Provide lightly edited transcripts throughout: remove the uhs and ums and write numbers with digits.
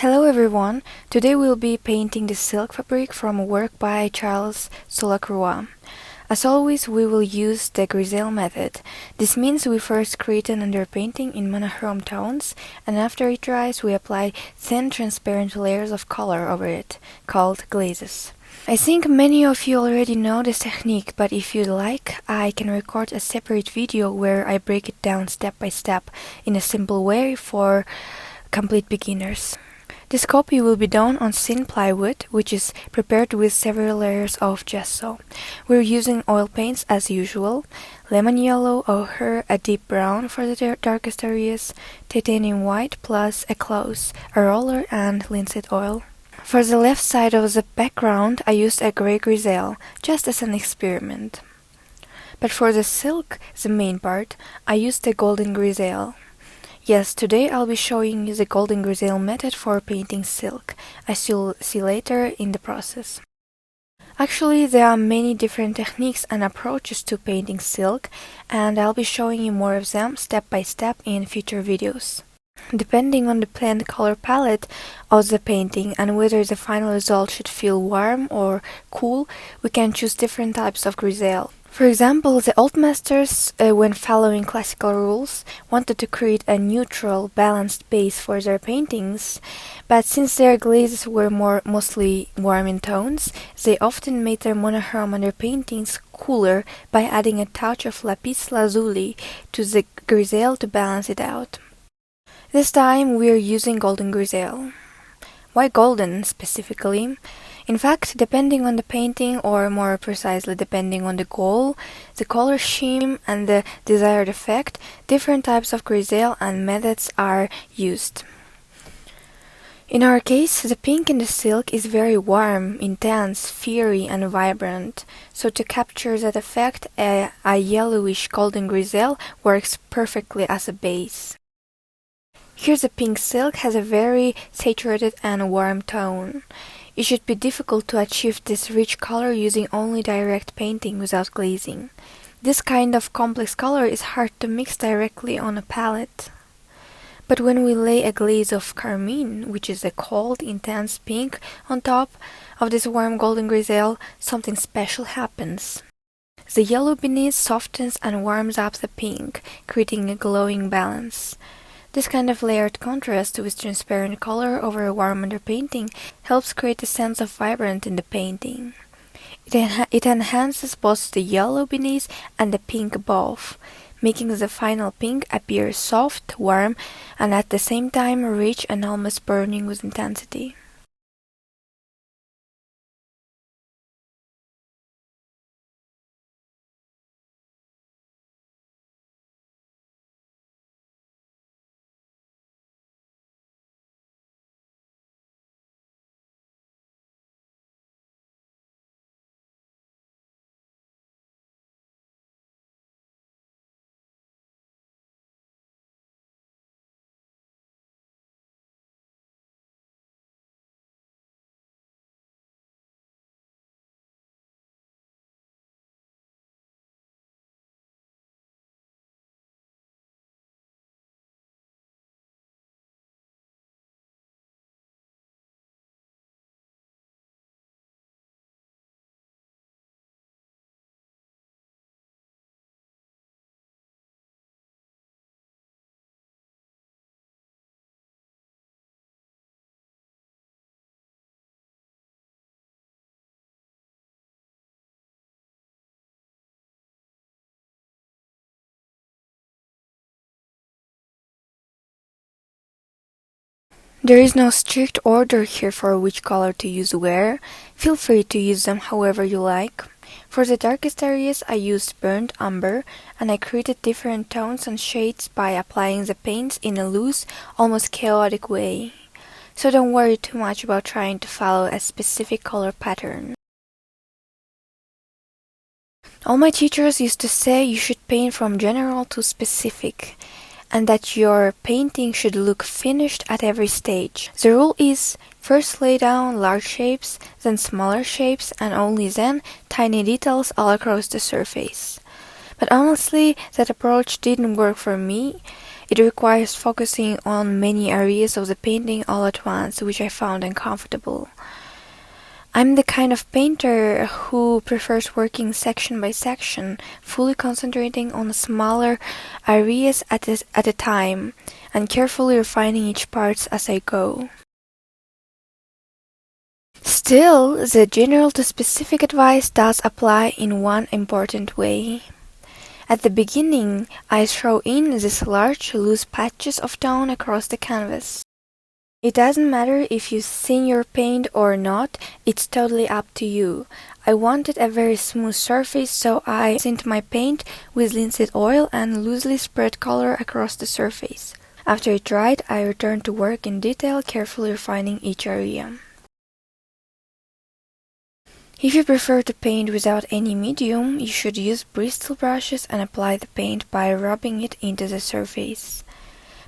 Hello everyone, today we'll be painting the silk fabric from a work by Charles Soulacroix. As always, we will use the grisaille method. This means we first create an underpainting in monochrome tones, and after it dries we apply thin transparent layers of color over it, called glazes. I think many of you already know this technique, but if you'd like, I can record a separate video where I break it down step by step in a simple way for complete beginners. This copy will be done on thin plywood, which is prepared with several layers of gesso. We're using oil paints as usual, lemon yellow, ochre, a deep brown for the darkest areas, titanium white plus a cloth, a roller and linseed oil. For the left side of the background I used a grey grisaille, just as an experiment. But for the silk, the main part, I used the golden grisaille. Yes, today I'll be showing you the golden grisaille method for painting silk, as you'll see later in the process. Actually, there are many different techniques and approaches to painting silk, and I'll be showing you more of them step by step in future videos. Depending on the planned color palette of the painting and whether the final result should feel warm or cool, we can choose different types of grisaille. For example, the old masters, when following classical rules, wanted to create a neutral, balanced base for their paintings, but since their glazes were mostly warm in tones, they often made their monochrome underpaintings cooler by adding a touch of lapis lazuli to the grisaille to balance it out. This time we are using golden grisaille. Why golden specifically? In fact, depending on the painting, or more precisely depending on the goal, the color scheme and the desired effect, different types of grisaille and methods are used. In our case, the pink in the silk is very warm, intense, fiery and vibrant, so to capture that effect, a yellowish golden grisaille works perfectly as a base. Here the pink silk has a very saturated and warm tone. It should be difficult to achieve this rich color using only direct painting without glazing. This kind of complex color is hard to mix directly on a palette. But when we lay a glaze of carmine, which is a cold, intense pink, on top of this warm golden grisaille, something special happens. The yellow beneath softens and warms up the pink, creating a glowing balance. This kind of layered contrast with transparent color over a warm underpainting helps create a sense of vibrance in the painting. It enhances both the yellow beneath and the pink above, making the final pink appear soft, warm, and at the same time rich and almost burning with intensity. There is no strict order here for which color to use where. Feel free to use them however you like. For the darkest areas I used burnt umber, and I created different tones and shades by applying the paints in a loose, almost chaotic way. So don't worry too much about trying to follow a specific color pattern. All my teachers used to say you should paint from general to specific, and that your painting should look finished at every stage. The rule is, first lay down large shapes, then smaller shapes, and only then tiny details all across the surface. But honestly, that approach didn't work for me. It requires focusing on many areas of the painting all at once, which I found uncomfortable. I'm the kind of painter who prefers working section by section, fully concentrating on smaller areas at a time, and carefully refining each part as I go. Still, the general to specific advice does apply in one important way. At the beginning, I throw in these large, loose patches of tone across the canvas. It doesn't matter if you thin your paint or not, it's totally up to you. I wanted a very smooth surface, so I thinned my paint with linseed oil and loosely spread color across the surface. After it dried, I returned to work in detail, carefully refining each area. If you prefer to paint without any medium, you should use bristle brushes and apply the paint by rubbing it into the surface.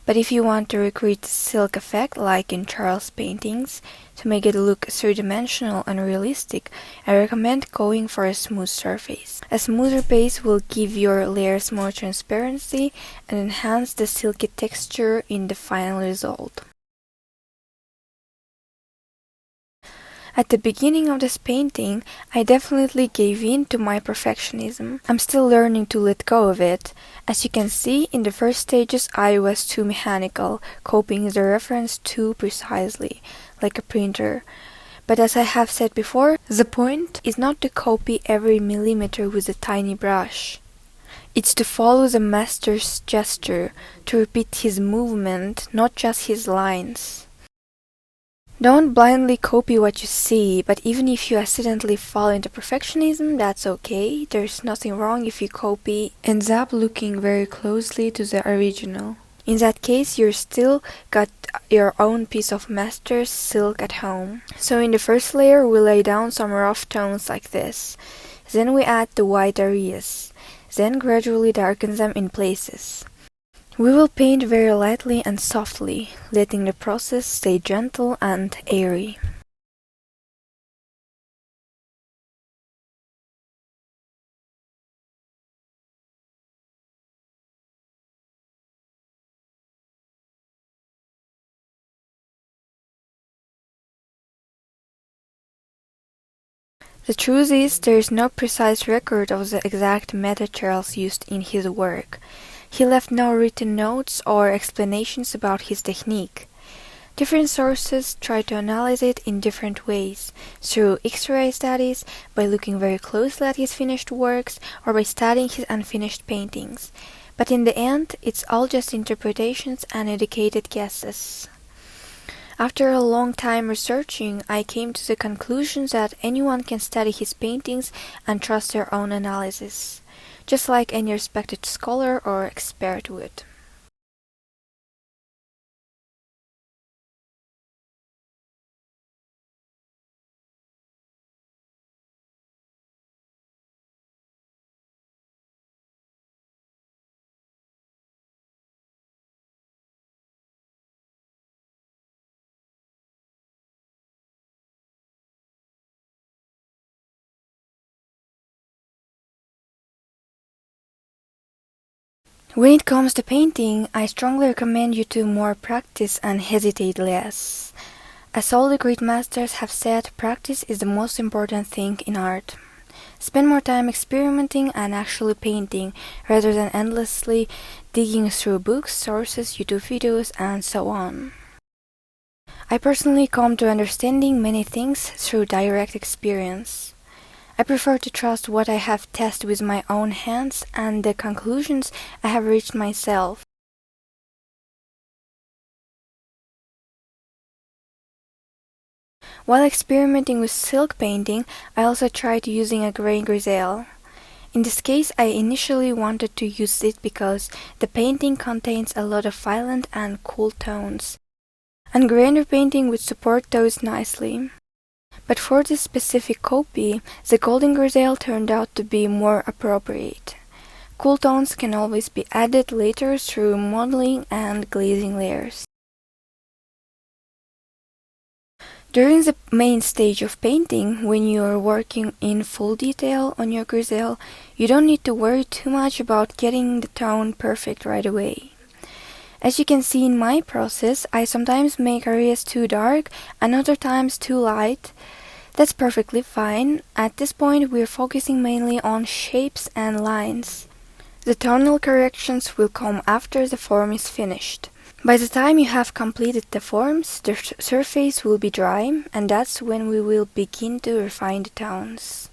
But if you want to recreate the silk effect like in Charles' paintings, to make it look three-dimensional and realistic, I recommend going for a smooth surface. A smoother base will give your layers more transparency and enhance the silky texture in the final result. At the beginning of this painting, I definitely gave in to my perfectionism. I'm still learning to let go of it. As you can see, in the first stages I was too mechanical, copying the reference too precisely, like a printer. But as I have said before, the point is not to copy every millimeter with a tiny brush. It's to follow the master's gesture, to repeat his movement, not just his lines. Don't blindly copy what you see, but even if you accidentally fall into perfectionism, that's okay. There's nothing wrong if your copy ends up looking very closely to the original. In that case, you're still got your own piece of master's silk at home. So in the first layer, we lay down some rough tones like this. Then we add the white areas. Then gradually darken them in places. We will paint very lightly and softly, letting the process stay gentle and airy. The truth is, there is no precise record of the exact method Charles used in his work. He left no written notes or explanations about his technique. Different sources try to analyze it in different ways, through X-ray studies, by looking very closely at his finished works, or by studying his unfinished paintings. But in the end, it's all just interpretations and educated guesses. After a long time researching, I came to the conclusion that anyone can study his paintings and trust their own analysis, just like any respected scholar or expert would. When it comes to painting, I strongly recommend you to more practice and hesitate less. As all the great masters have said, practice is the most important thing in art. Spend more time experimenting and actually painting, rather than endlessly digging through books, sources, YouTube videos, and so on. I personally come to understanding many things through direct experience. I prefer to trust what I have tested with my own hands and the conclusions I have reached myself. While experimenting with silk painting, I also tried using a grain grisaille. In this case, I initially wanted to use it because the painting contains a lot of violent and cool tones, and grain painting would support those nicely. But for this specific copy, the golden grisaille turned out to be more appropriate. Cool tones can always be added later through modeling and glazing layers. During the main stage of painting, when you are working in full detail on your grisaille, you don't need to worry too much about getting the tone perfect right away. As you can see in my process, I sometimes make areas too dark and other times too light. That's perfectly fine. At this point, we're focusing mainly on shapes and lines. The tonal corrections will come after the form is finished. By the time you have completed the forms, the surface will be dry, and that's when we will begin to refine the tones.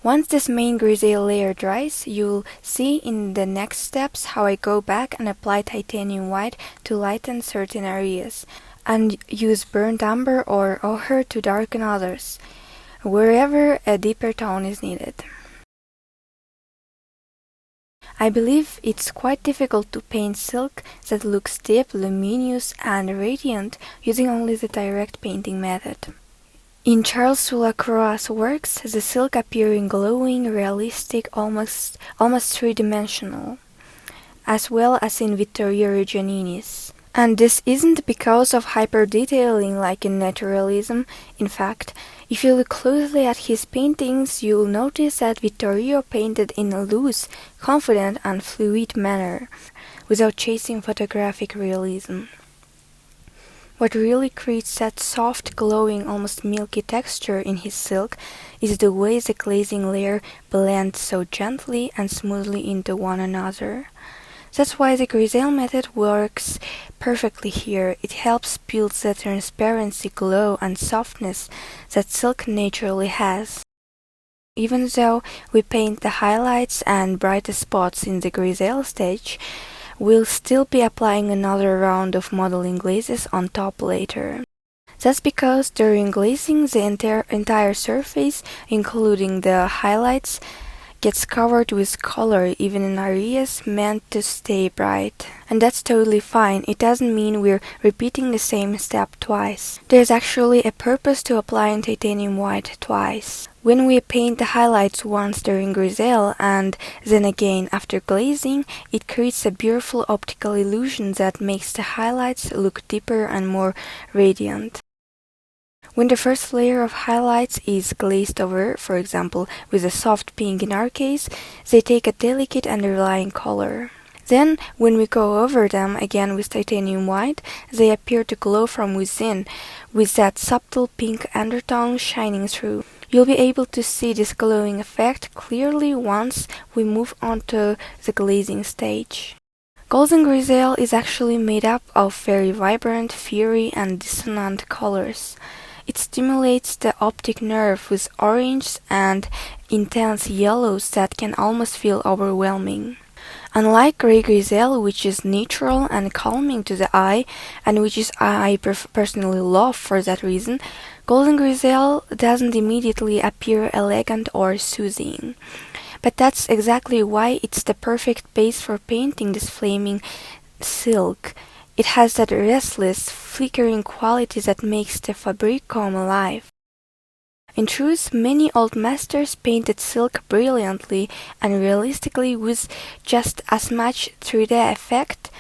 Once this main grisaille layer dries, you'll see in the next steps how I go back and apply titanium white to lighten certain areas, and use burnt umber or ochre to darken others, wherever a deeper tone is needed. I believe it's quite difficult to paint silk that looks deep, luminous, and radiant using only the direct painting method. In Charles Soulacroix's works, the silk appears glowing, realistic, almost three-dimensional, as well as in Vittorio Reggianini's. And this isn't because of hyper-detailing like in naturalism. In fact, if you look closely at his paintings, you'll notice that Vittorio painted in a loose, confident, and fluid manner, without chasing photographic realism. What really creates that soft, glowing, almost milky texture in his silk is the way the glazing layer blends so gently and smoothly into one another. That's why the grisaille method works perfectly here. It helps build the transparency, glow, and softness that silk naturally has. Even though we paint the highlights and brightest spots in the grisaille stage, we'll still be applying another round of modeling glazes on top later. That's because during glazing, the entire surface, including the highlights, gets covered with color even in areas meant to stay bright. And that's totally fine. It doesn't mean we're repeating the same step twice. There's actually a purpose to applying titanium white twice. When we paint the highlights once during grisaille and then again after glazing, it creates a beautiful optical illusion that makes the highlights look deeper and more radiant. When the first layer of highlights is glazed over, for example, with a soft pink in our case, they take a delicate underlying color. Then, when we go over them again with titanium white, they appear to glow from within, with that subtle pink undertone shining through. You'll be able to see this glowing effect clearly once we move on to the glazing stage. Golden grisaille is actually made up of very vibrant, fiery, and dissonant colors. It stimulates the optic nerve with orange and intense yellows that can almost feel overwhelming. Unlike grey grisaille, which is neutral and calming to the eye, and which is I personally love for that reason, golden grisaille doesn't immediately appear elegant or soothing. But that's exactly why it's the perfect base for painting this flaming silk. It has that restless, flickering quality that makes the fabric come alive. In truth, many old masters painted silk brilliantly and realistically with just as much 3D effect,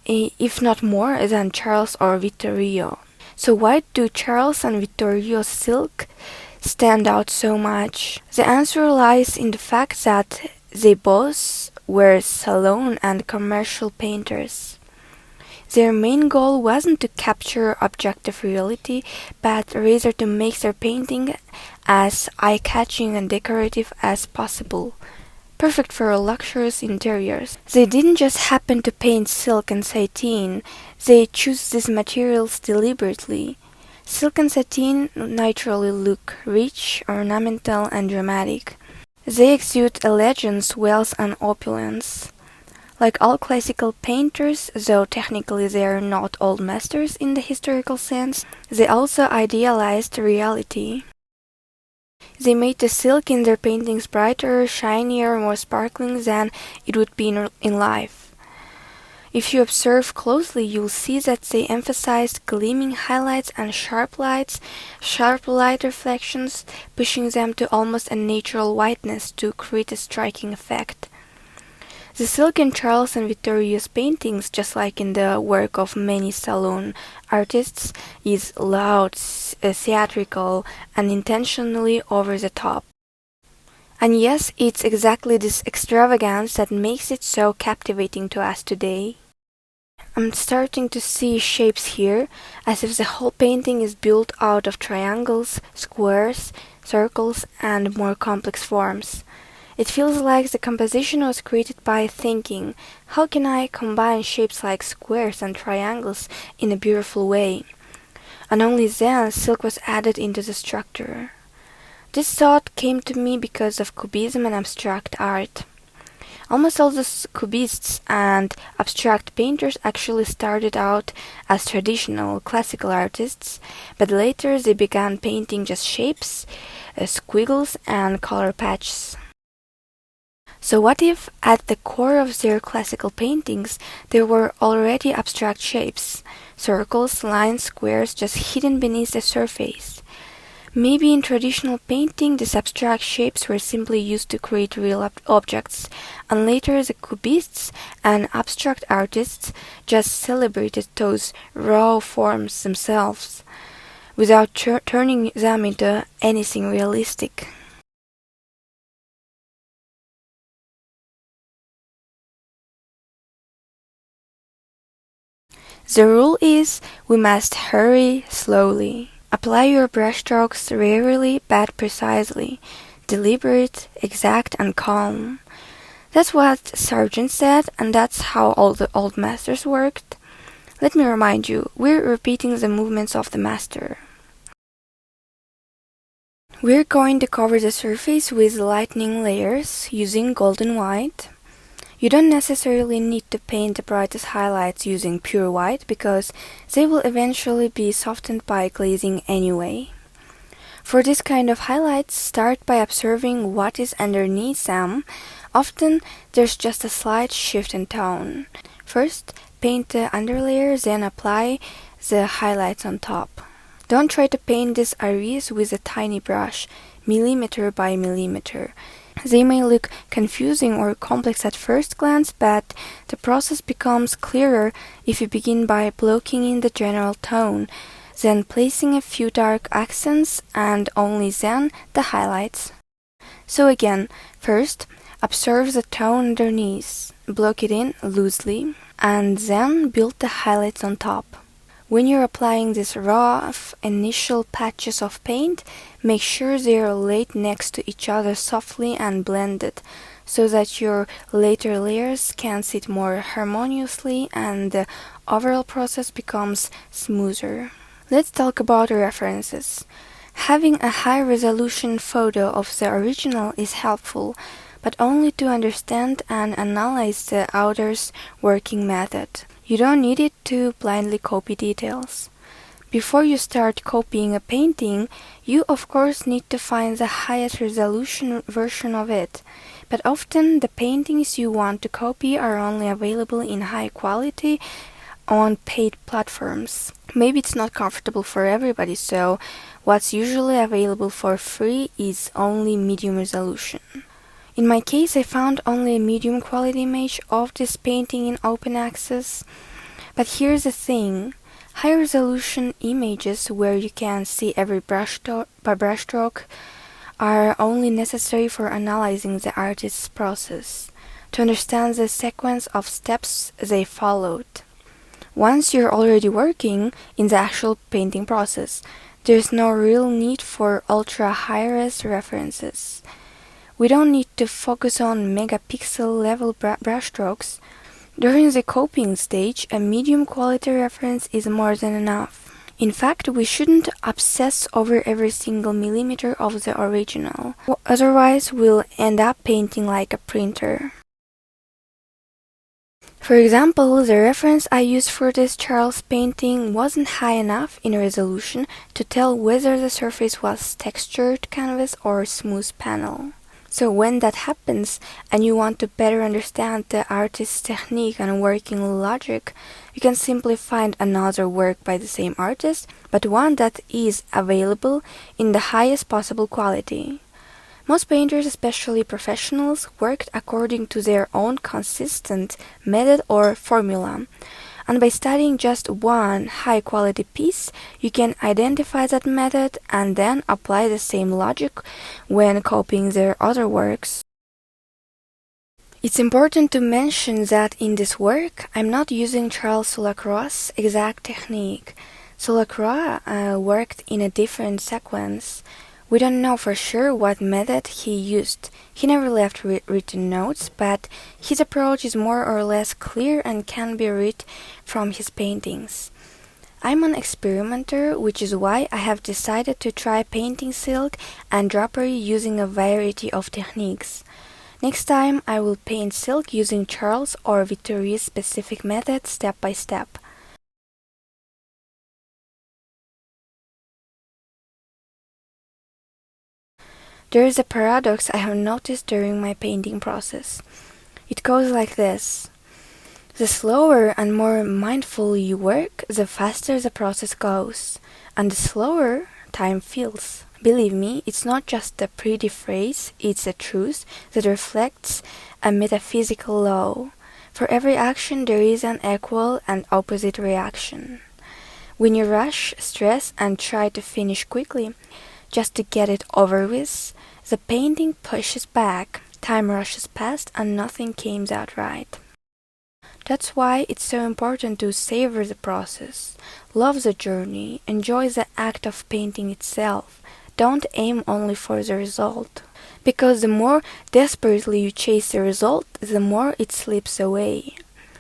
if not more, than Charles or Vittorio. So why do Charles and Vittorio's silk stand out so much? The answer lies in the fact that they both were salon and commercial painters. Their main goal wasn't to capture objective reality, but rather to make their painting as eye-catching and decorative as possible, perfect for luxurious interiors. They didn't just happen to paint silk and sateen, they chose these materials deliberately. Silk and sateen naturally look rich, ornamental, and dramatic. They exude elegance, wealth, and opulence. Like all classical painters, though technically they are not old masters in the historical sense, they also idealized reality. They made the silk in their paintings brighter, shinier, more sparkling than it would be in life. If you observe closely, you'll see that they emphasized gleaming highlights and sharp light reflections, pushing them to almost a natural whiteness to create a striking effect. The silk in Charles and Vittorio's paintings, just like in the work of many salon artists, is loud, theatrical, and intentionally over the top. And yes, it's exactly this extravagance that makes it so captivating to us today. I'm starting to see shapes here, as if the whole painting is built out of triangles, squares, circles, and more complex forms. It feels like the composition was created by thinking, how can I combine shapes like squares and triangles in a beautiful way? And only then silk was added into the structure. This thought came to me because of Cubism and abstract art. Almost all the Cubists and abstract painters actually started out as traditional classical artists, but later they began painting just shapes, squiggles, and color patches. So what if at the core of their classical paintings there were already abstract shapes, circles, lines, squares just hidden beneath the surface? Maybe in traditional painting these abstract shapes were simply used to create real objects, and later the Cubists and abstract artists just celebrated those raw forms themselves, without turning them into anything realistic. The rule is, we must hurry slowly. Apply your brushstrokes rarely but precisely, deliberate, exact, and calm. That's what Sargent said, and that's how all the old masters worked. Let me remind you, we're repeating the movements of the master. We're going to cover the surface with lightning layers using gold and white. You don't necessarily need to paint the brightest highlights using pure white because they will eventually be softened by glazing anyway. For this kind of highlights, start by observing what is underneath them. Often there's just a slight shift in tone. First, paint the underlayer, then apply the highlights on top. Don't try to paint these areas with a tiny brush, millimeter by millimeter. They may look confusing or complex at first glance, but the process becomes clearer if you begin by blocking in the general tone, then placing a few dark accents, and only then the highlights. So again, first, observe the tone underneath, block it in loosely, and then build the highlights on top. When you're applying these rough initial patches of paint, make sure they are laid next to each other softly and blended, so that your later layers can sit more harmoniously and the overall process becomes smoother. Let's talk about references. Having a high-resolution photo of the original is helpful, but only to understand and analyze the author's working method. You don't need it to blindly copy details. Before you start copying a painting, you of course need to find the highest resolution version of it, but often the paintings you want to copy are only available in high quality on paid platforms. Maybe it's not comfortable for everybody, so what's usually available for free is only medium resolution. In my case, I found only a medium quality image of this painting in open access. But here's the thing, high resolution images where you can see every brushstroke are only necessary for analyzing the artist's process, to understand the sequence of steps they followed. Once you're already working in the actual painting process, there's no real need for ultra high-res references. We don't need to focus on megapixel level brushstrokes. During the copying stage, a medium quality reference is more than enough. In fact, we shouldn't obsess over every single millimeter of the original, otherwise we'll end up painting like a printer. For example, the reference I used for this Charles painting wasn't high enough in resolution to tell whether the surface was textured canvas or smooth panel. So when that happens, and you want to better understand the artist's technique and working logic, you can simply find another work by the same artist, but one that is available in the highest possible quality. Most painters, especially professionals, worked according to their own consistent method or formula. And by studying just one high-quality piece, you can identify that method and then apply the same logic when copying their other works. It's important to mention that in this work, I'm not using Charles Soulacroix's exact technique. Soulacroix worked in a different sequence. We don't know for sure what method he used. He never left written notes, but his approach is more or less clear and can be read from his paintings. I'm an experimenter, which is why I have decided to try painting silk and drapery using a variety of techniques. Next time I will paint silk using Charles or Victoria's specific method step by step. There is a paradox I have noticed during my painting process. It goes like this. The slower and more mindful you work, the faster the process goes, and the slower time feels. Believe me, it's not just a pretty phrase, it's a truth that reflects a metaphysical law. For every action there is an equal and opposite reaction. When you rush, stress, and try to finish quickly, just to get it over with, the painting pushes back, time rushes past, and nothing comes out right. That's why it's so important to savor the process, love the journey, enjoy the act of painting itself. Don't aim only for the result, because the more desperately you chase the result, the more it slips away.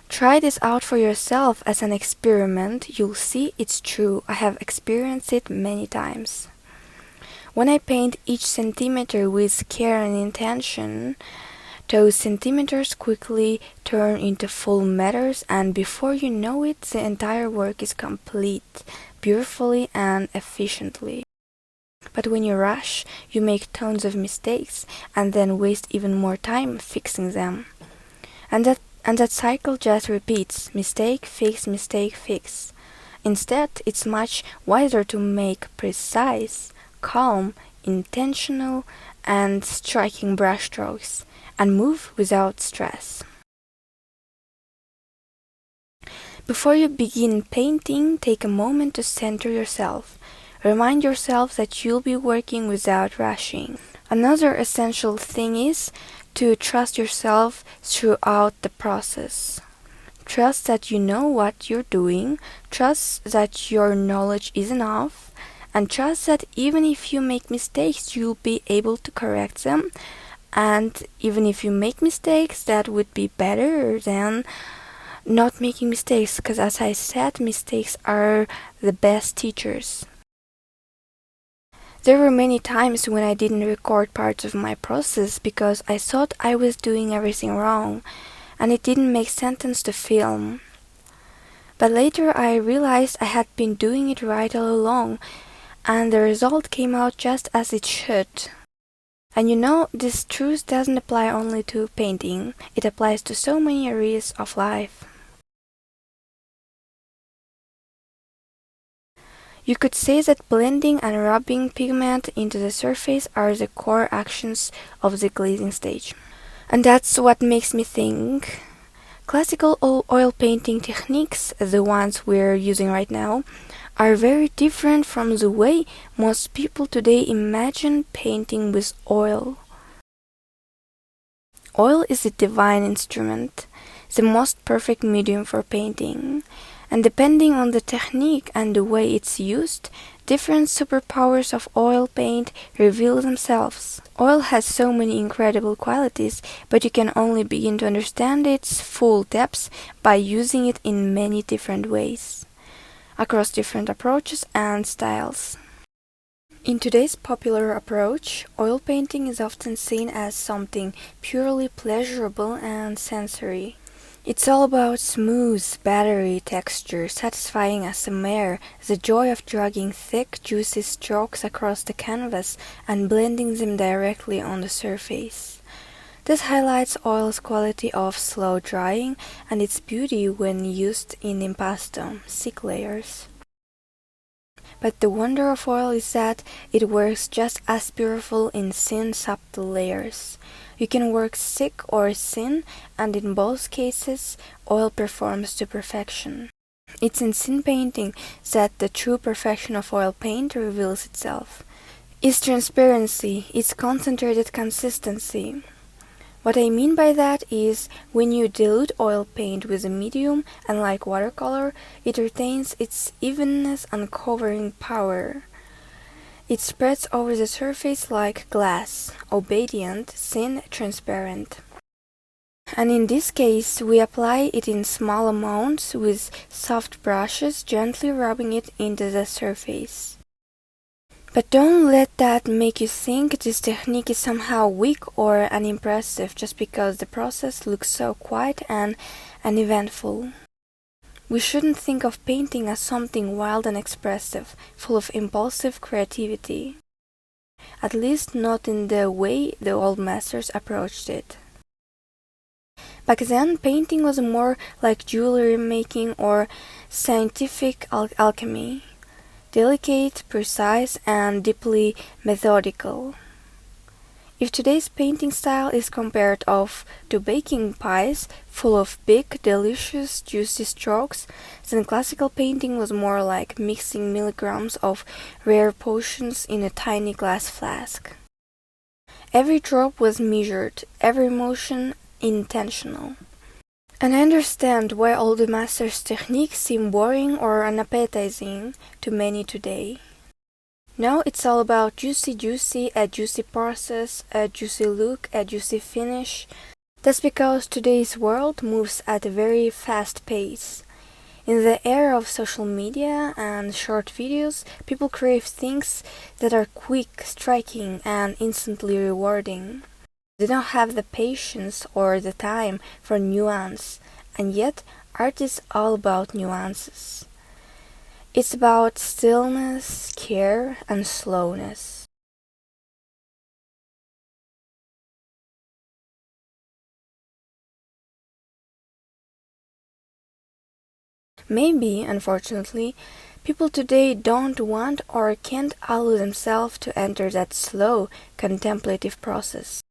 Try this out for yourself as an experiment. You'll see it's true. I have experienced it many times. When I paint each centimeter with care and intention, those centimeters quickly turn into full meters, and before you know it, the entire work is complete, beautifully and efficiently. But when you rush, you make tons of mistakes, and then waste even more time fixing them. And that cycle just repeats, mistake, fix, mistake, fix. Instead, it's much wiser to make precise, calm, intentional, and striking brushstrokes, and move without stress. Before you begin painting, take a moment to center yourself. Remind yourself that you'll be working without rushing. Another essential thing is to trust yourself throughout the process. Trust that you know what you're doing, trust that your knowledge is enough, and trust that even if you make mistakes, you'll be able to correct them. And even if you make mistakes, that would be better than not making mistakes, because as I said, mistakes are the best teachers. There were many times when I didn't record parts of my process because I thought I was doing everything wrong, and it didn't make sense to film. But later I realized I had been doing it right all along, and the result came out just as it should. And you know, this truth doesn't apply only to painting, it applies to so many areas of life. You could say that blending and rubbing pigment into the surface are the core actions of the glazing stage. And that's what makes me think classical oil painting techniques, the ones we're using right now, are very different from the way most people today imagine painting with oil. Oil is a divine instrument, the most perfect medium for painting, and depending on the technique and the way it's used, different superpowers of oil paint reveal themselves. Oil has so many incredible qualities, but you can only begin to understand its full depths by using it in many different ways, across different approaches and styles. In today's popular approach, oil painting is often seen as something purely pleasurable and sensory. It's all about smooth, buttery texture, satisfying as a mere, the joy of dragging thick, juicy strokes across the canvas and blending them directly on the surface. This highlights oil's quality of slow drying and its beauty when used in impasto, thick layers. But the wonder of oil is that it works just as beautiful in thin, subtle layers. You can work thick or thin, and in both cases, oil performs to perfection. It's in thin painting that the true perfection of oil paint reveals itself. Its transparency, its concentrated consistency. What I mean by that is, when you dilute oil paint with a medium, unlike watercolor, it retains its evenness and covering power. It spreads over the surface like glass, obedient, thin, transparent. And in this case, we apply it in small amounts with soft brushes, gently rubbing it into the surface. But don't let that make you think this technique is somehow weak or unimpressive just because the process looks so quiet and uneventful. We shouldn't think of painting as something wild and expressive, full of impulsive creativity. At least not in the way the old masters approached it. Back then, painting was more like jewelry making or scientific alchemy. Delicate, precise, and deeply methodical. If today's painting style is compared to baking pies, full of big, delicious, juicy strokes, then classical painting was more like mixing milligrams of rare potions in a tiny glass flask. Every drop was measured, every motion intentional. And I understand why all the masters' techniques seem boring or unappetizing to many today. Now it's all about juicy, a juicy process, a juicy look, a juicy finish. That's because today's world moves at a very fast pace. In the era of social media and short videos, people crave things that are quick, striking, and instantly rewarding. They don't have the patience or the time for nuance, and yet art is all about nuances. It's about stillness, care, and slowness. Maybe, unfortunately, people today don't want or can't allow themselves to enter that slow, contemplative process.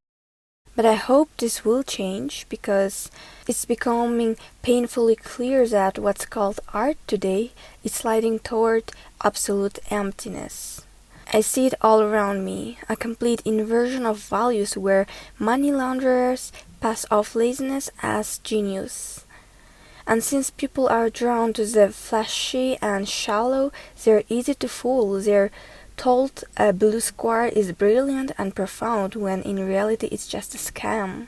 But I hope this will change because it's becoming painfully clear that what's called art today is sliding toward absolute emptiness. I see it all around me, a complete inversion of values where money launderers pass off laziness as genius. And since people are drawn to the flashy and shallow, they're easy to fool. They're told a blue square is brilliant and profound when in reality it's just a scam.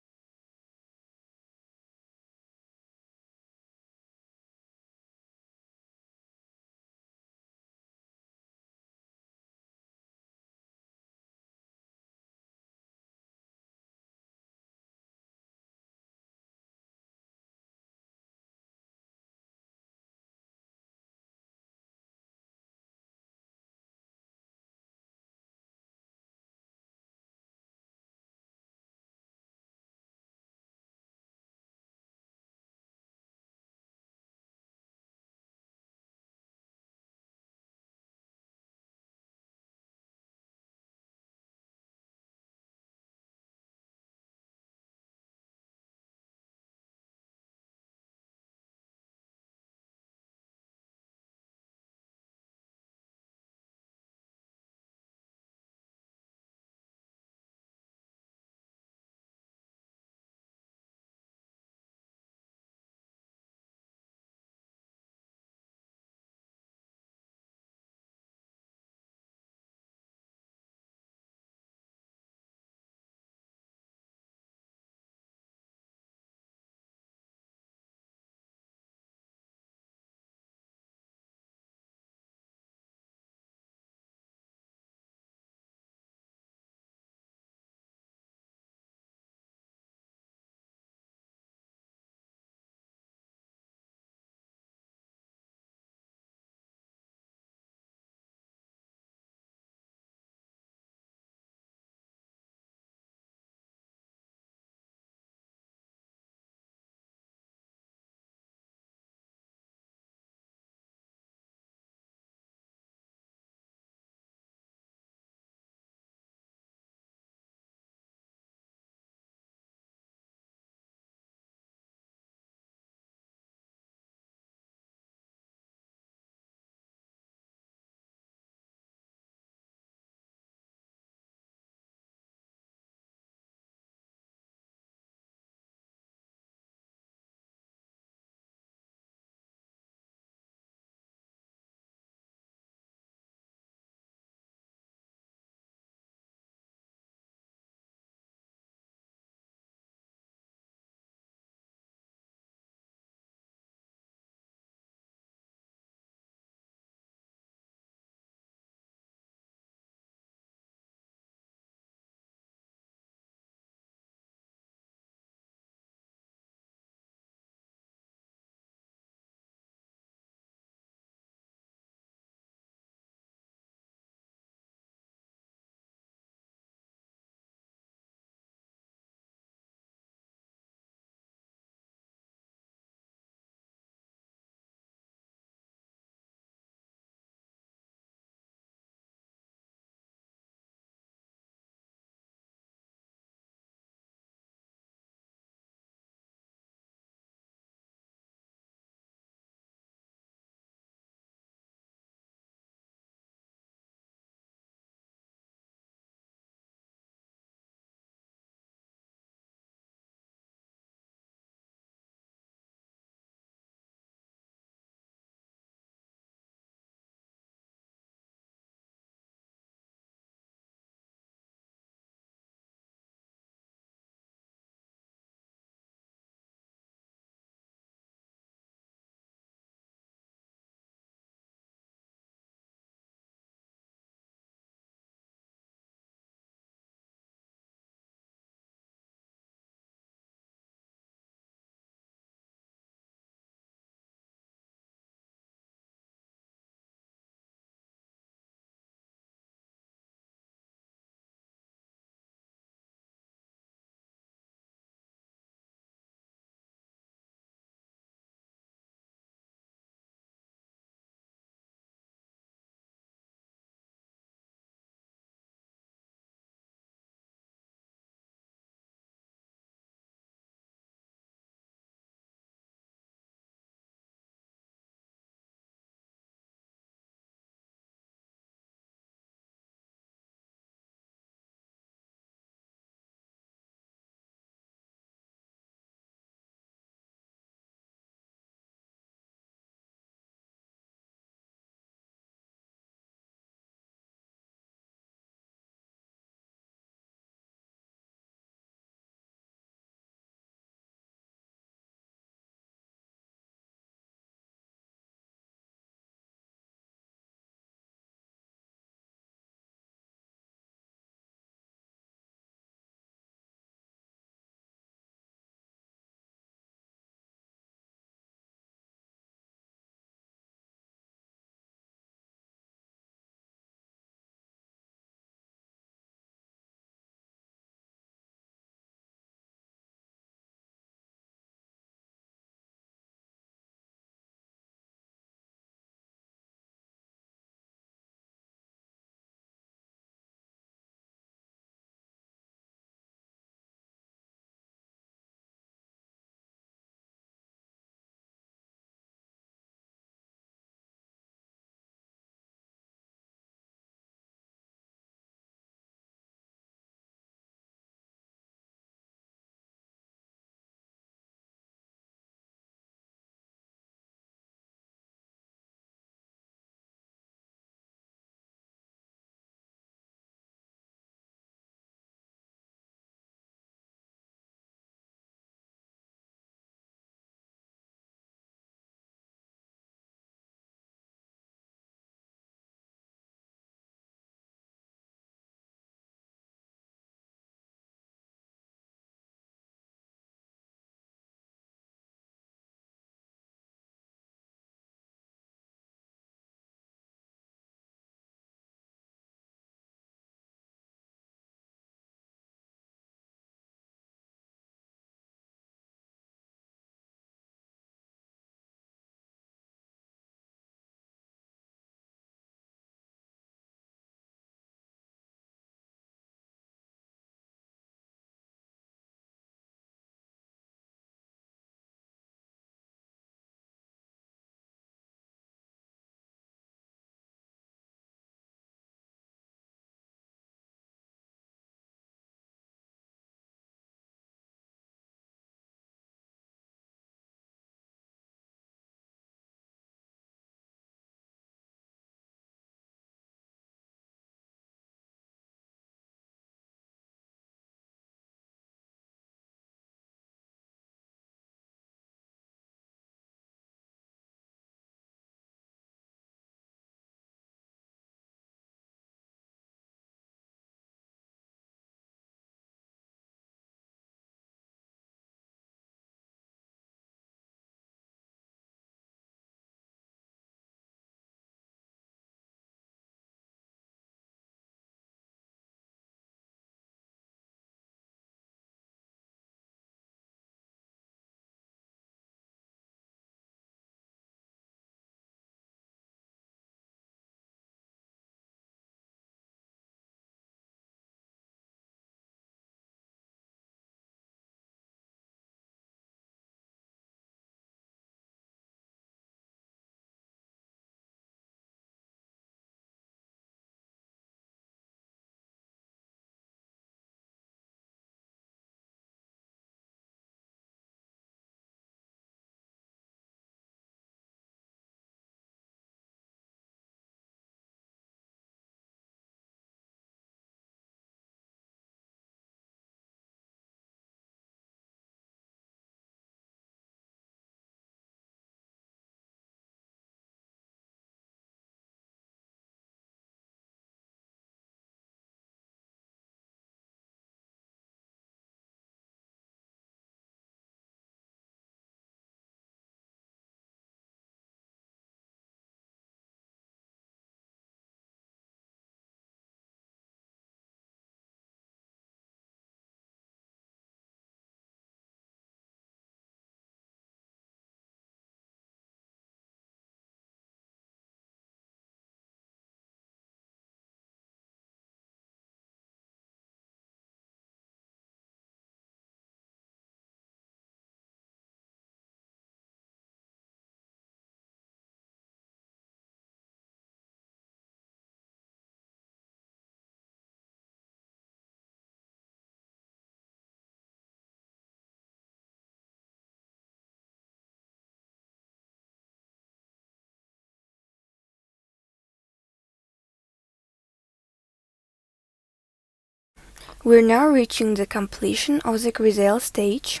We're now reaching the completion of the grisaille stage.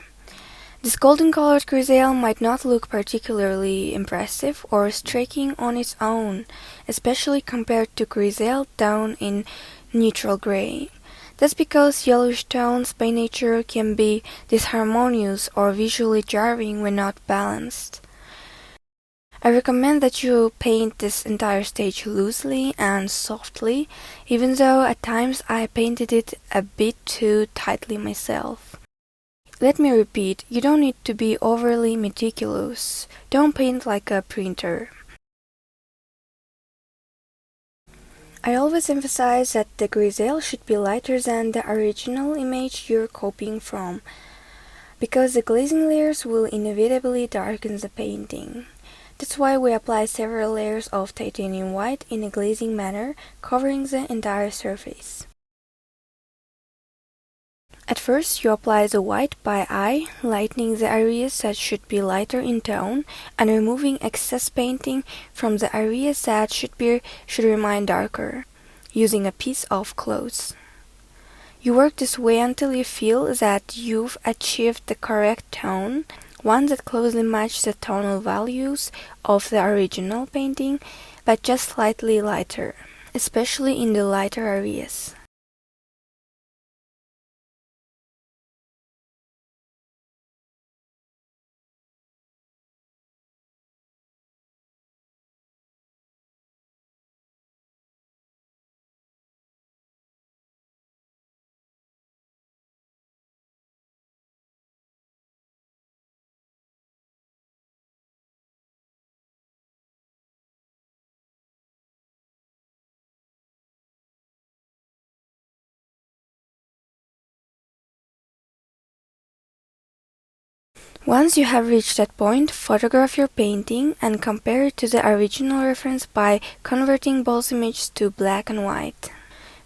This golden colored grisaille might not look particularly impressive or striking on its own, especially compared to grisaille tone in neutral gray. That's because yellowish tones by nature can be disharmonious or visually jarring when not balanced. I recommend that you paint this entire stage loosely and softly, even though at times I painted it a bit too tightly myself. Let me repeat, you don't need to be overly meticulous. Don't paint like a printer. I always emphasize that the grisaille should be lighter than the original image you're copying from, because the glazing layers will inevitably darken the painting. That's why we apply several layers of titanium white in a glazing manner, covering the entire surface. At first, you apply the white by eye, lightening the areas that should be lighter in tone, and removing excess painting from the areas that should remain darker, using a piece of cloth. You work this way until you feel that you've achieved the correct tone, one that closely matches the tonal values of the original painting, but just slightly lighter, especially in the lighter areas. Once you have reached that point, photograph your painting and compare it to the original reference by converting both images to black and white.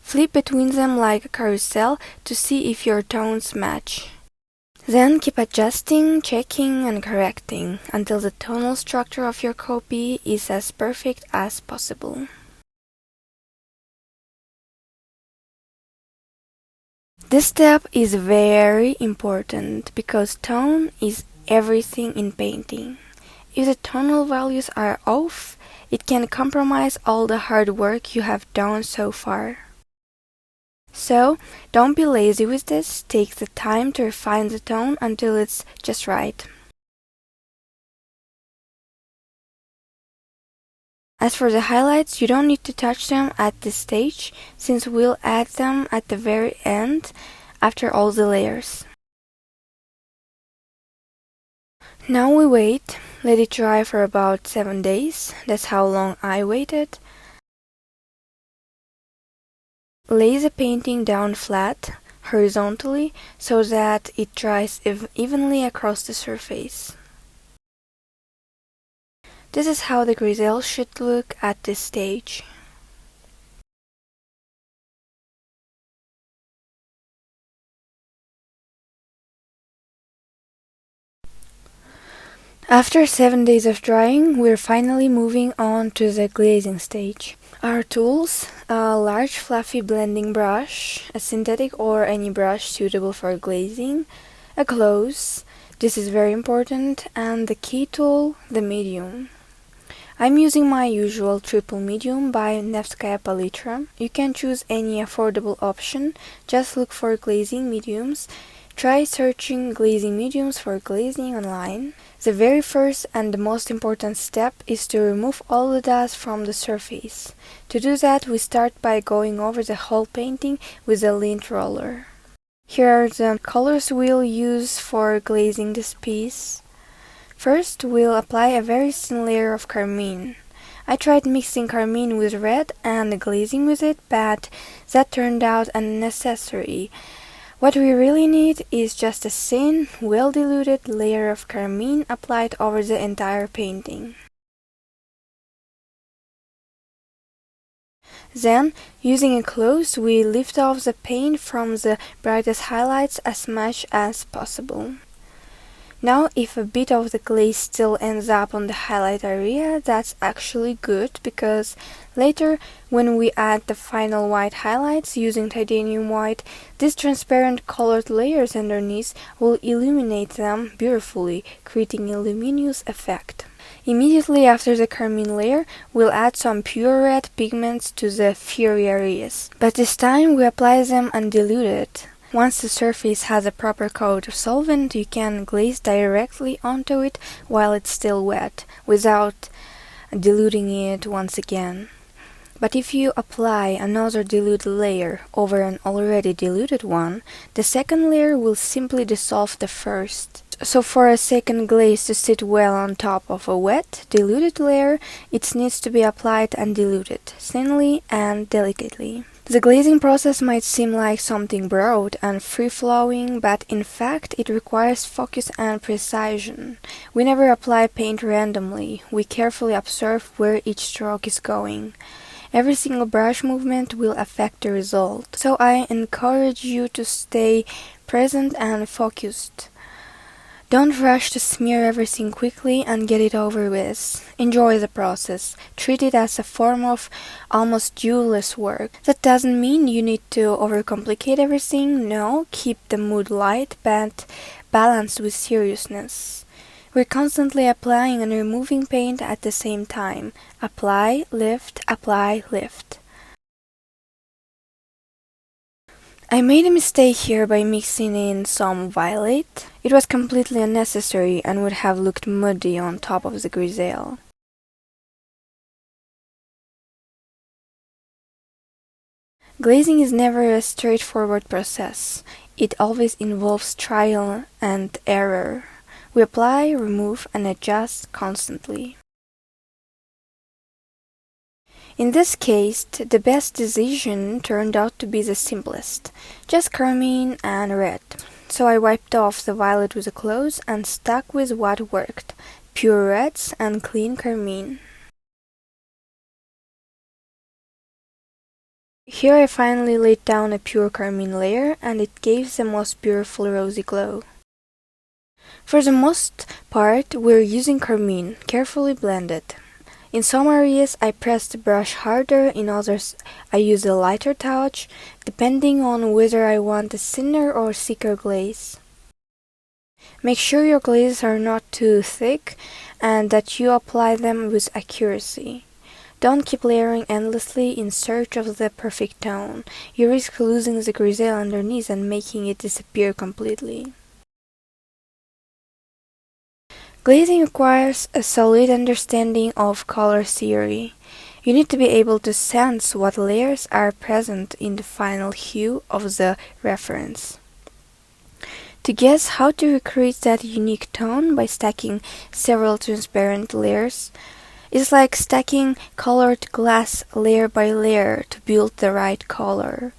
Flip between them like a carousel to see if your tones match. Then keep adjusting, checking, and correcting until the tonal structure of your copy is as perfect as possible. This step is very important because tone is everything in painting. If the tonal values are off, it can compromise all the hard work you have done so far. So, don't be lazy with this, take the time to refine the tone until it's just right. As for the highlights, you don't need to touch them at this stage, since we'll add them at the very end, after all the layers. Now we wait, let it dry for about 7 days, that's how long I waited. Lay the painting down flat, horizontally, so that it dries evenly across the surface. This is how the grisaille should look at this stage. After 7 days of drying, we're finally moving on to the glazing stage. Our tools: a large fluffy blending brush, a synthetic or any brush suitable for glazing, a cloth, this is very important, and the key tool, the medium. I'm using my usual triple medium by Nevskaya Palitra. You can choose any affordable option, just look for glazing mediums. Try searching glazing mediums for glazing online. The very first and the most important step is to remove all the dust from the surface. To do that, we start by going over the whole painting with a lint roller. Here are the colors we'll use for glazing this piece. First, we'll apply a very thin layer of carmine. I tried mixing carmine with red and glazing with it, but that turned out unnecessary. What we really need is just a thin, well-diluted layer of carmine applied over the entire painting. Then, using a cloth, we lift off the paint from the brightest highlights as much as possible. Now, if a bit of the glaze still ends up on the highlight area, that's actually good, because later, when we add the final white highlights using titanium white, these transparent colored layers underneath will illuminate them beautifully, creating a luminous effect. Immediately after the carmine layer, we'll add some pure red pigments to the fiery areas, but this time we apply them undiluted. Once the surface has a proper coat of solvent, you can glaze directly onto it while it's still wet, without diluting it once again. But if you apply another diluted layer over an already diluted one, the second layer will simply dissolve the first. So for a second glaze to sit well on top of a wet, diluted layer, it needs to be applied undiluted, thinly and delicately. The glazing process might seem like something broad and free-flowing, but in fact it requires focus and precision. We never apply paint randomly, we carefully observe where each stroke is going. Every single brush movement will affect the result, so I encourage you to stay present and focused. Don't rush to smear everything quickly and get it over with. Enjoy the process. Treat it as a form of almost duelist work. That doesn't mean you need to overcomplicate everything. No, keep the mood light, but balanced with seriousness. We're constantly applying and removing paint at the same time. Apply, lift, apply, lift. I made a mistake here by mixing in some violet. It was completely unnecessary and would have looked muddy on top of the grisaille. Glazing is never a straightforward process. It always involves trial and error. We apply, remove, and adjust constantly. In this case, the best decision turned out to be the simplest, just carmine and red. So I wiped off the violet with a cloth and stuck with what worked, pure reds and clean carmine. Here I finally laid down a pure carmine layer, and it gave the most beautiful rosy glow. For the most part, we're using carmine, carefully blended. In some areas I press the brush harder, in others I use a lighter touch, depending on whether I want a thinner or thicker glaze. Make sure your glazes are not too thick and that you apply them with accuracy. Don't keep layering endlessly in search of the perfect tone. You risk losing the grisaille underneath and making it disappear completely. Glazing requires a solid understanding of color theory. You need to be able to sense what layers are present in the final hue of the reference. To guess how to recreate that unique tone by stacking several transparent layers is like stacking colored glass layer by layer to build the right color.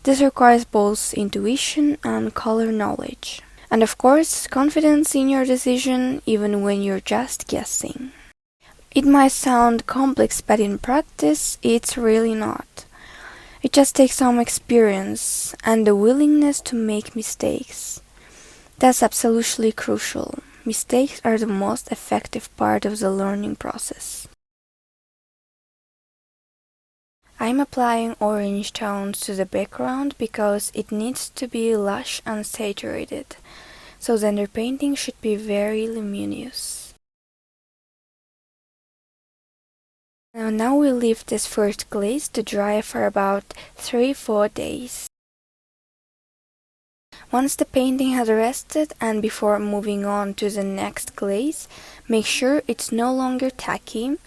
This requires both intuition and color knowledge. And of course, confidence in your decision, even when you're just guessing. It might sound complex, but in practice, it's really not. It just takes some experience and the willingness to make mistakes. That's absolutely crucial. Mistakes are the most effective part of the learning process. I'm applying orange tones to the background because it needs to be lush and saturated, so the underpainting should be very luminous. Now we leave this first glaze to dry for about 3-4 days. Once the painting has rested and before moving on to the next glaze, make sure it's no longer tacky.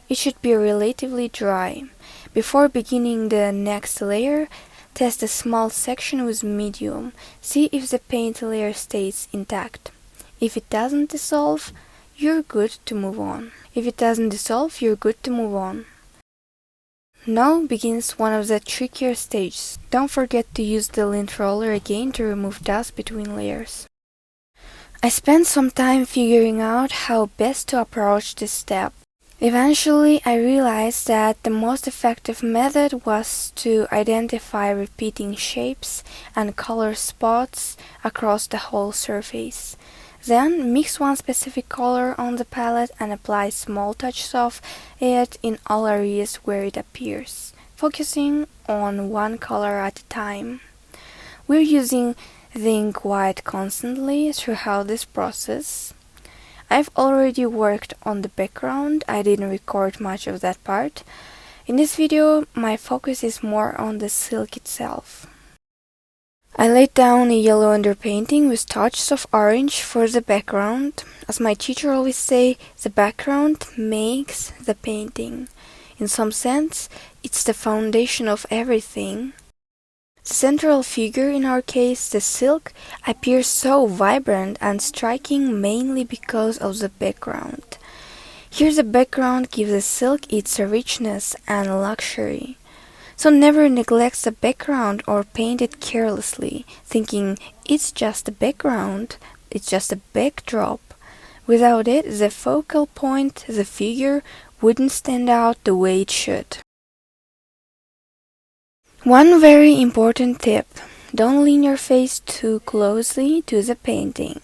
It should be relatively dry. Before beginning the next layer, test a small section with medium. See if the paint layer stays intact. If it doesn't dissolve, you're good to move on. Now begins one of the trickier stages. Don't forget to use the lint roller again to remove dust between layers. I spent some time figuring out how best to approach this step. Eventually, I realized that the most effective method was to identify repeating shapes and color spots across the whole surface. Then mix one specific color on the palette and apply small touches of it in all areas where it appears, focusing on one color at a time. We're using the ink white constantly throughout this process. I've already worked on the background, I didn't record much of that part. In this video, my focus is more on the silk itself. I laid down a yellow underpainting with touches of orange for the background. As my teacher always say, the background makes the painting. In some sense, it's the foundation of everything. The central figure, in our case, the silk, appears so vibrant and striking mainly because of the background. Here the background gives the silk its richness and luxury. So never neglect the background or paint it carelessly, thinking it's just a background, it's just a backdrop. Without it, the focal point, the figure, wouldn't stand out the way it should. One very important tip: don't lean your face too closely to the painting.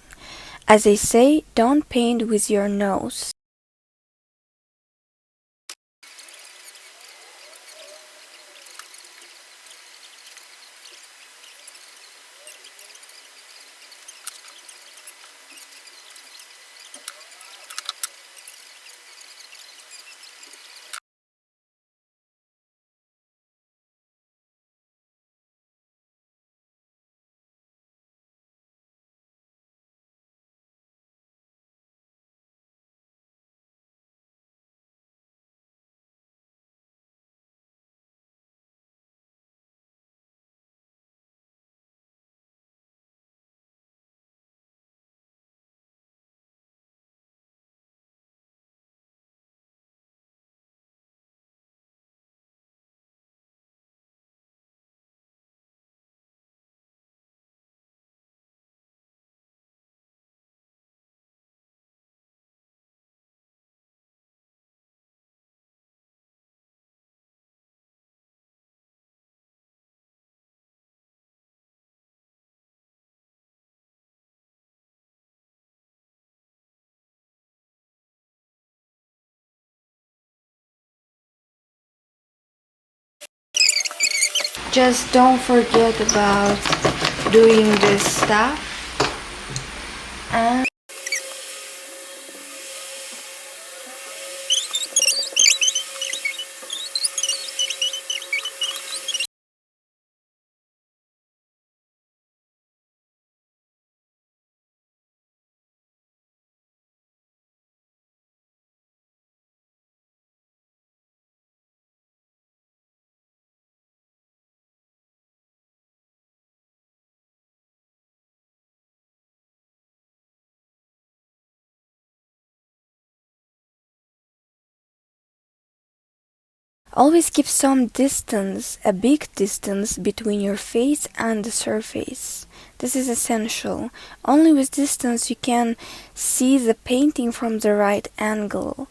As they say, don't paint with your nose. Just don't forget about doing this stuff. And always keep some distance, a big distance, between your face and the surface. This is essential. Only with distance you can see the painting from the right angle.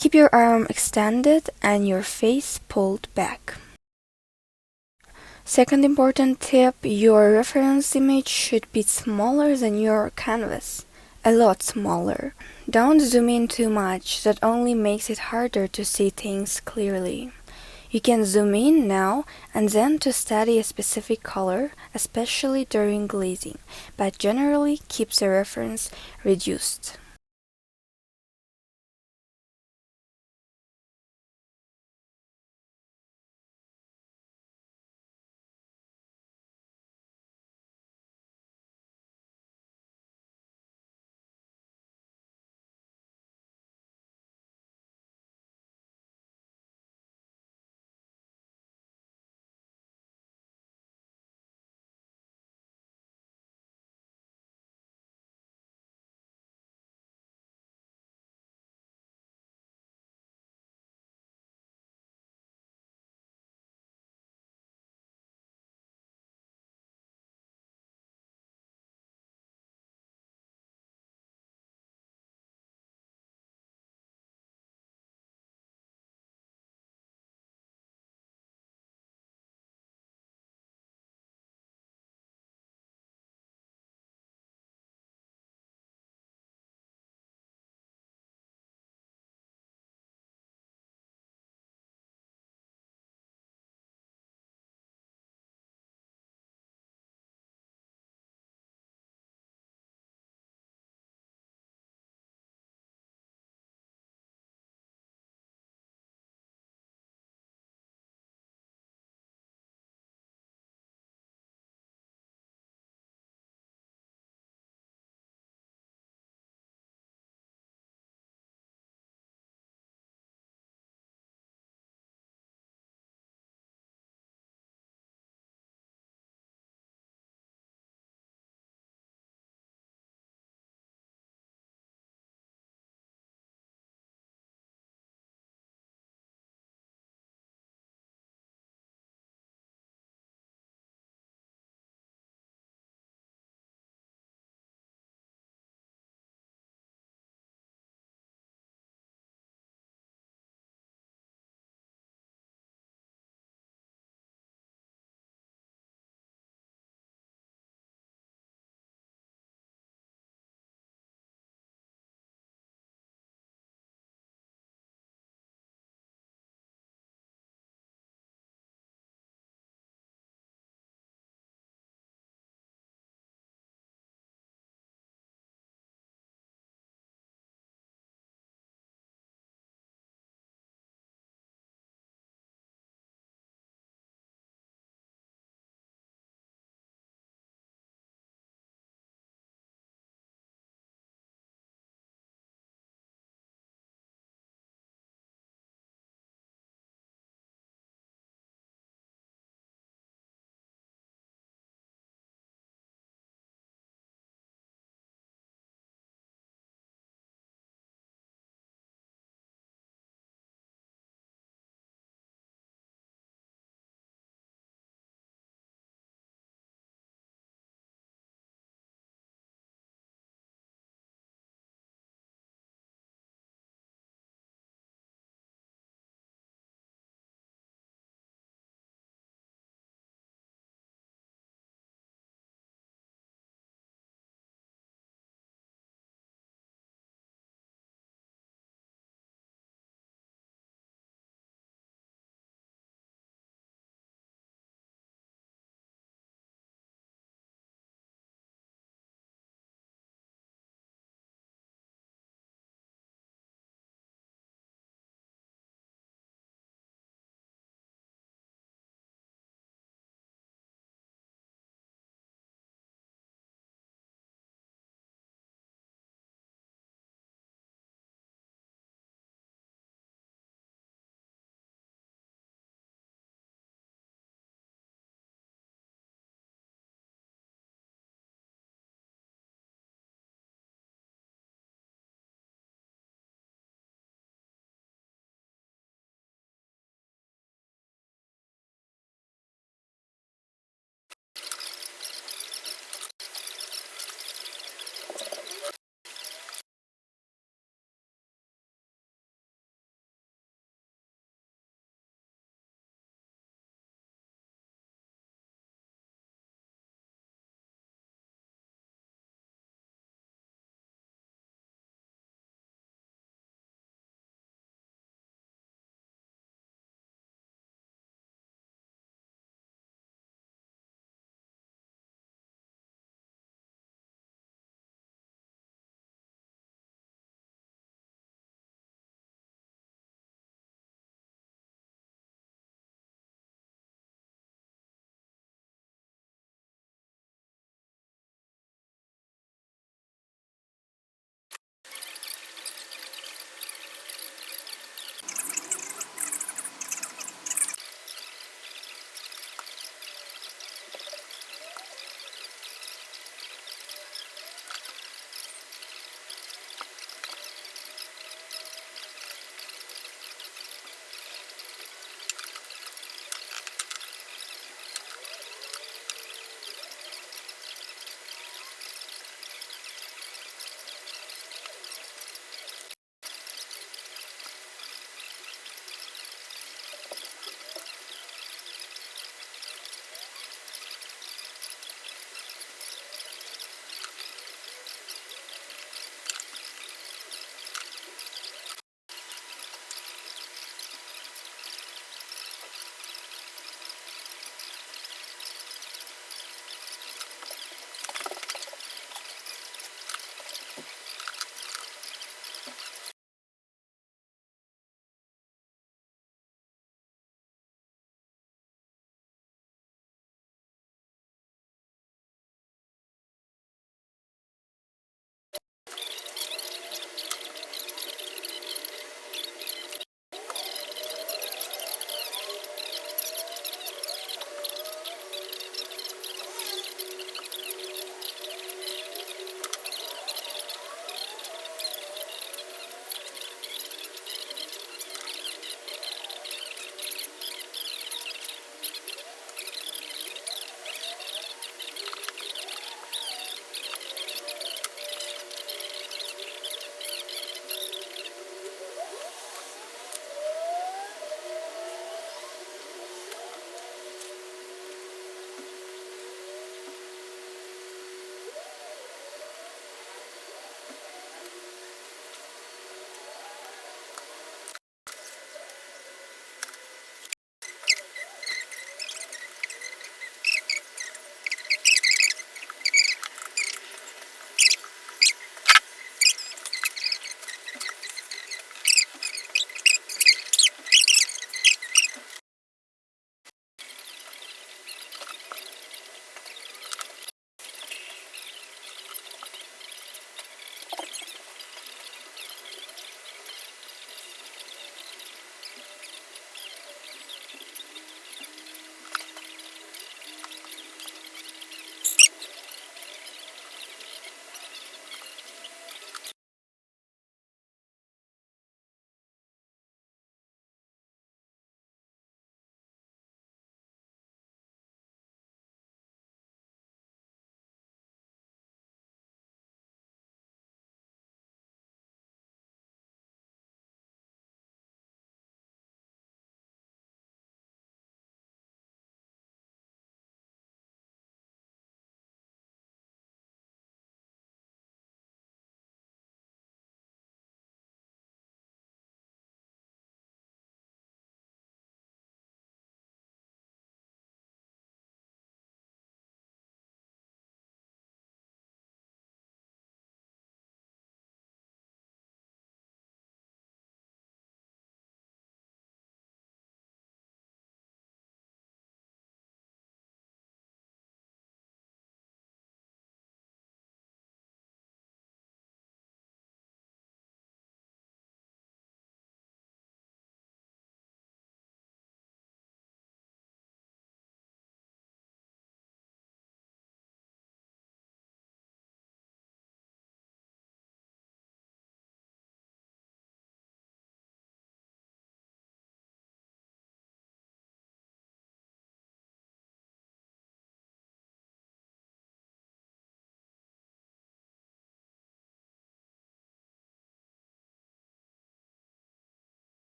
Keep your arm extended and your face pulled back. Second important tip: your reference image should be smaller than your canvas. A lot smaller. Don't zoom in too much, that only makes it harder to see things clearly. You can zoom in now and then to study a specific color, especially during glazing, but generally keep the reference reduced.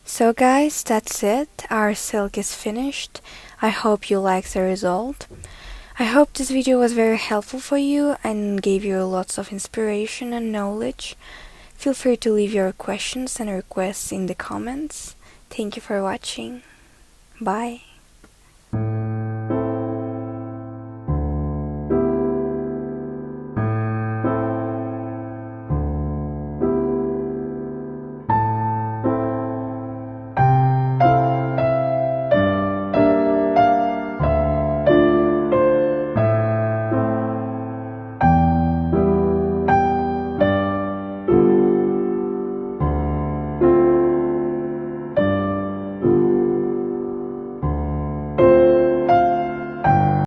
So guys, that's it. Our silk is finished. I hope you liked the result. I hope this video was very helpful for you and gave you lots of inspiration and knowledge. Feel free to leave your questions and requests in the comments. Thank you for watching. Bye.